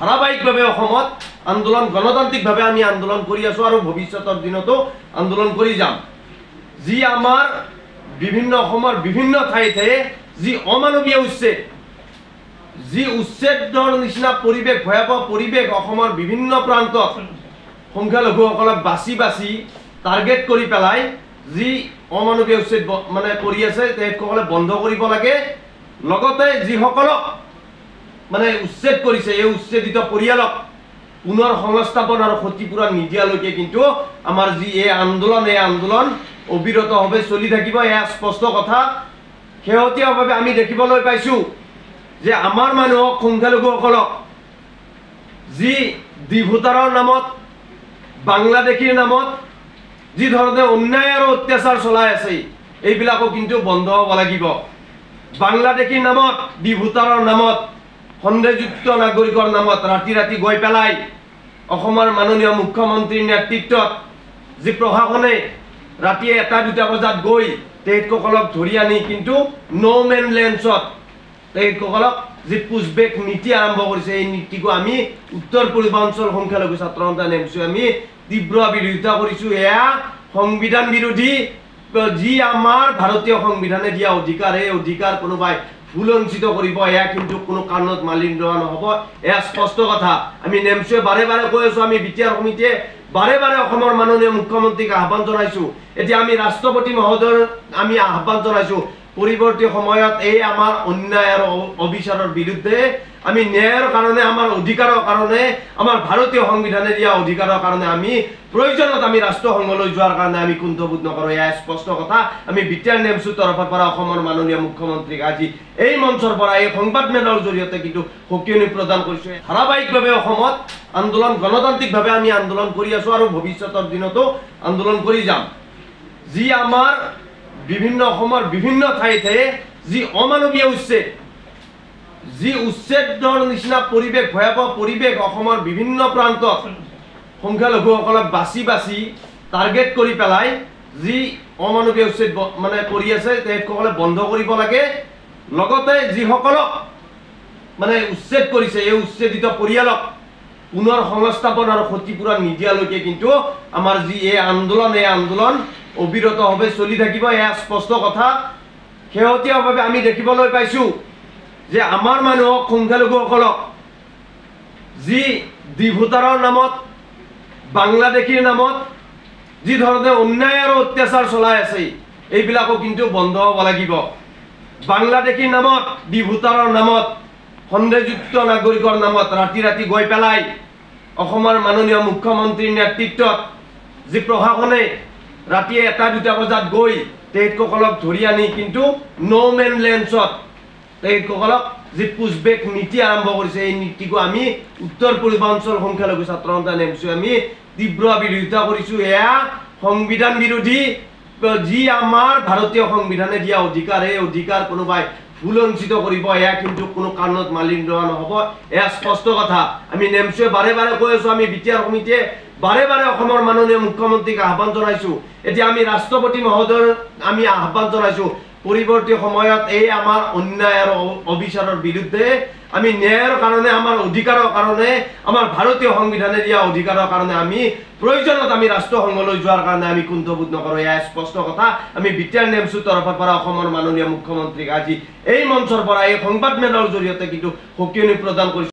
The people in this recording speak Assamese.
ধাৰাবাহিকভাৱে অসমত আন্দোলন গণতান্ত্ৰিকভাৱে আমি আন্দোলন কৰি আছো আৰু ভৱিষ্যতৰ দিনতো আন্দোলন কৰি যাম। যি আমাৰ বিভিন্ন অসমৰ বিভিন্ন ঠাইতে যি অমানৱীয় উচ্ছেদ, যি উচ্ছেদৰ নিচিনা পৰিৱেশ, ভয়াৱহ পৰিৱেশ অসমৰ বিভিন্ন প্ৰান্তত সংখ্যালঘুসকলক বাছি বাছি টাৰ্গেট কৰি পেলাই যি অমানৱীয় উচ্ছেদ মানে কৰি আছে, তেখেতসকলে বন্ধ কৰিব লাগে। লগতে যিসকলক মানে উচ্ছেদ কৰিছে, এই উচ্ছেদিত পৰিয়ালক পুনৰ সংস্থাপন আৰু ক্ষতিপূৰণ নিদিয়ালৈকে কিন্তু আমাৰ যি এই আন্দোলন অবিৰতভাৱে চলি থাকিব। এয়া স্পষ্ট কথা। শেহতীয়াভাৱে আমি দেখিবলৈ পাইছোঁ যে আমাৰ মানুহক, সংখ্যালঘুসকলক যি ভোটাৰৰ নামত, বাংলাদেশীৰ নামত যি ধৰণে অন্যায় আৰু অত্যাচাৰ চলাই আছে, এইবিলাকো কিন্তু বন্ধ হ'ব লাগিব। বাংলাদেশীৰ নামত, ভোটাৰৰ নামত, সন্দেহযুক্ত নাগৰিকৰ নামত ৰাতি ৰাতি গৈ পেলাই অসমৰ মাননীয় মুখ্যমন্ত্ৰীৰ নেতৃত্বত যি প্ৰশাসনে ৰাতি 1-2 বজাত গৈ তেখেতসকলক ধৰি আনি কিন্তু ন' মেন লেণ্ডছত তেখেতসকলক যি পুছবেক নীতি আৰম্ভ কৰিছে, এই নীতিকো আমি উত্তৰ পূৰ্বাঞ্চল সংখ্যালঘু ছাত্ৰ সন্থা নেমছো আমি তীব্ৰ বিৰোধিতা কৰিছোঁ। এয়া সংবিধান বিৰোধী। যি আমাৰ ভাৰতীয় সংবিধানে দিয়া অধিকাৰ, এই অধিকাৰ কোনোবাই ভুলঞ্চিত কৰিব, এয়া কিন্তু কোনো কাৰণত মানি লোৱা নহ'ব। এয়া স্পষ্ট কথা। আমি নেমছোৱে বাৰে বাৰে কৈ আছোঁ, আমি বিটিআৰ সমিতিয়ে বাৰে বাৰে অসমৰ মাননীয় মুখ্যমন্ত্ৰীক আহ্বান জনাইছোঁ। এতিয়া আমি ৰাষ্ট্ৰপতি মহোদয়ৰ আমি আহ্বান জনাইছোঁ, পৰৱৰ্তী সময়ত এই আমাৰ অন্যায় আৰু অবিচাৰৰ বিৰুদ্ধে আমি ন্যায়ৰ কাৰণে, আমাৰ অধিকাৰৰ কাৰণে, আমাৰ ভাৰতীয় সংবিধানে দিয়া অধিকাৰৰ কাৰণে আমি প্ৰয়োজনত আমি ৰাষ্ট্ৰসংঘলৈ যোৱাৰ কাৰণে আমি কুণ্ঠবোধ নকৰোঁ। এয়া স্পষ্ট কথা। আমি বিটিআৰ নেমছোৰ তৰফৰ পৰা অসমৰ মাননীয় মুখ্যমন্ত্ৰীক আজি এই মঞ্চৰ পৰা, এই সংবাদমেলৰ জৰিয়তে কিন্তু সকিয়নি প্ৰদান কৰিছোঁ। ধাৰাবাহিকভাৱে অসমত আন্দোলন গণতান্ত্ৰিকভাৱে আমি আন্দোলন কৰি আছো আৰু ভৱিষ্যতৰ দিনতো আন্দোলন কৰি যাম। যি আমাৰ বিভিন্ন অসমৰ বিভিন্ন ঠাইতে যি অমানৱীয় উচ্ছেদ, যি উচ্ছেদৰ নিচিনা পৰিৱেশ, ভয়াৱহ পৰিৱেশ অসমৰ বিভিন্ন প্ৰান্তত সংখ্যালঘুসকলক বাছি বাছি টাৰ্গেট কৰি পেলাই যি অমানৱীয় উচ্ছেদ মানে কৰি আছে, তেখেতসকলে বন্ধ কৰিব লাগে। লগতে যিসকলক মানে উচ্ছেদ কৰিছে, এই উচ্ছেদিত পৰিয়ালক পুনৰ সংস্থাপন আৰু ক্ষতিপূৰণ নিদিয়ালৈকে কিন্তু আমাৰ যি এই আন্দোলন অবিৰতভাৱে চলি থাকিব। এয়া স্পষ্ট কথা। শেহতীয়াভাৱে আমি দেখিবলৈ পাইছোঁ যে আমাৰ মানুহক, সংখ্যালঘুসকলক যি ভোটাৰৰ নামত, বাংলাদেশীৰ নামত যি ধৰণে অন্যায় আৰু অত্যাচাৰ চলাই আছে, এইবিলাকো কিন্তু বন্ধ হ'ব লাগিব। বাংলাদেশীৰ নামত, ভোটাৰৰ নামত, সন্দেহযুক্ত নাগৰিকৰ নামত ৰাতি ৰাতি গৈ পেলাই অসমৰ মাননীয় মুখ্যমন্ত্ৰীৰ নেতৃত্বত যি প্ৰশাসনে ৰাতি 1-2 বজাত গৈ তেখেতসকলক ধৰি আনি কিন্তু ন' মেন লেণ্ডছত তেখেতসকলক যি পুছবেক নীতি আৰম্ভ কৰিছে, এই নীতিকো আমি উত্তৰ পূৰ্বাঞ্চল সংখ্যালঘু ছাত্ৰ সন্থা নেমছো আমি তীব্ৰ বিৰোধিতা কৰিছোঁ। এয়া সংবিধান বিৰোধী। যি আমাৰ ভাৰতীয় সংবিধানে দিয়া অধিকাৰ, এই অধিকাৰ কোনোবাই ভুলঞ্চিত কৰিব, এয়া কিন্তু কোনো কাৰণত মানি লোৱা নহ'ব। এয়া স্পষ্ট কথা। আমি নেমছোৱে বাৰে বাৰে কৈ আছোঁ, আমি বিটিআৰ সমিতিয়ে বাৰে বাৰে অসমৰ মাননীয় মুখ্যমন্ত্ৰীক আহ্বান জনাইছোঁ। এতিয়া আমি ৰাষ্ট্ৰপতি মহোদয়ৰ আমি আহ্বান জনাইছোঁ, পৰৱৰ্তী সময়ত এই আমাৰ অন্যায় আৰু অবিচাৰৰ বিৰুদ্ধে আমি ন্যায়ৰ কাৰণে, আমাৰ অধিকাৰৰ কাৰণে, আমাৰ ভাৰতীয় সংবিধানে দিয়া অধিকাৰৰ কাৰণে আমি প্ৰয়োজনত আমি ৰাষ্ট্ৰসংঘলৈ যোৱাৰ কাৰণে আমি কুণ্ঠবোধ নকৰোঁ। এয়া স্পষ্ট কথা। আমি বিটিআৰ নেমছোৰ তৰফৰ পৰা অসমৰ মাননীয় মুখ্যমন্ত্ৰীক আজি এই মঞ্চৰ পৰা, এই সংবাদমেলৰ জৰিয়তে কিন্তু সকিয়নি প্ৰদান কৰিছোঁ।